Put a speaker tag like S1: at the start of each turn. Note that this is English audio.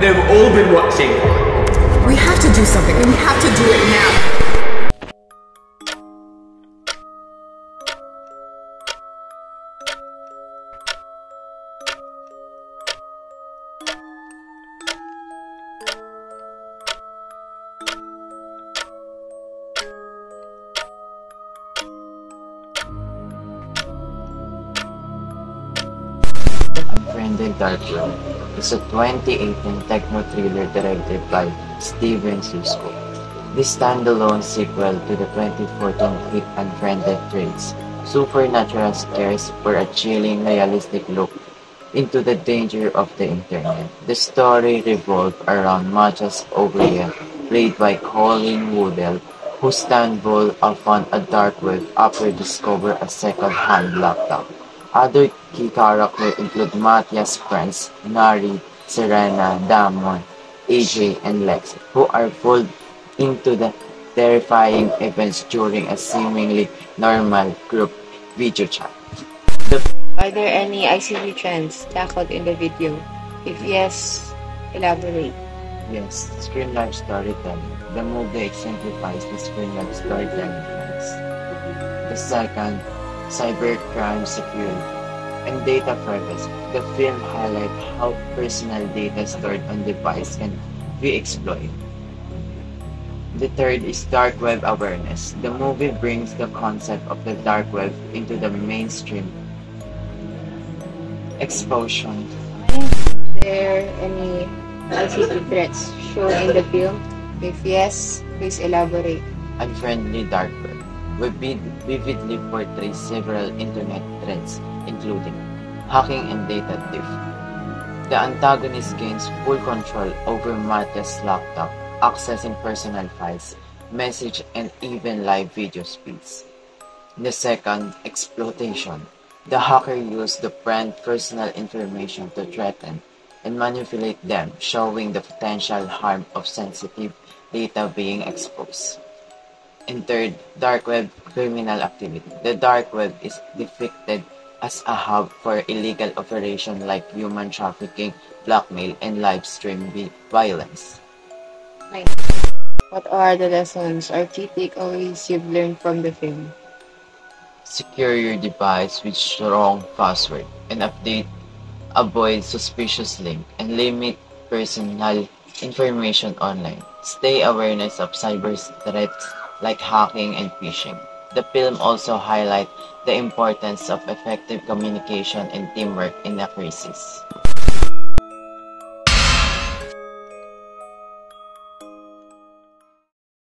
S1: they've all been watching.
S2: We have to do something, and we have to do it now.
S3: Unfriended Dark Room is a 2018 techno-thriller directed by Steven Susko. This standalone sequel to the 2014 hit Unfriended treats supernatural scares for a chilling, realistic look into the danger of the internet. The story revolved around Mathias O'Brien, played by Colin Woodell, who stumbled upon a dark web after discovering a second-hand laptop. Other key characters include Matthias' friends, Nari, Serena, Damon, AJ, and Lex, who are pulled into the terrifying events during a seemingly normal group video chat.
S4: Are there any ICT trends tackled in the video? If yes, elaborate.
S3: Yes, screen life storytelling. The movie exemplifies the screen life storytelling trends. The second, cybercrime security and data privacy. The film highlights how personal data stored on device can be exploited. The third is dark web awareness. The movie brings the concept of the dark web into the mainstream exposure.
S4: Are there any ICT threats shown in the film? If yes, please elaborate.
S3: Unfriendly dark web vividly portrays several internet threats, including hacking and data theft. The antagonist gains full control over Matthias' laptop, accessing personal files, message, and even live video feeds. The second, exploitation. The hacker used the brand personal information to threaten and manipulate them, showing the potential harm of sensitive data being exposed. And third, dark web criminal activity. The dark web is depicted as a hub for illegal operations like human trafficking, blackmail, and live stream violence.
S4: What are the lessons or key takeaways you've learned from the film?
S3: Secure your device with strong password and avoid suspicious links, and limit personal information online. Stay awareness of cyber threats like hacking and phishing. The film also highlights the importance of effective communication and teamwork in a crisis.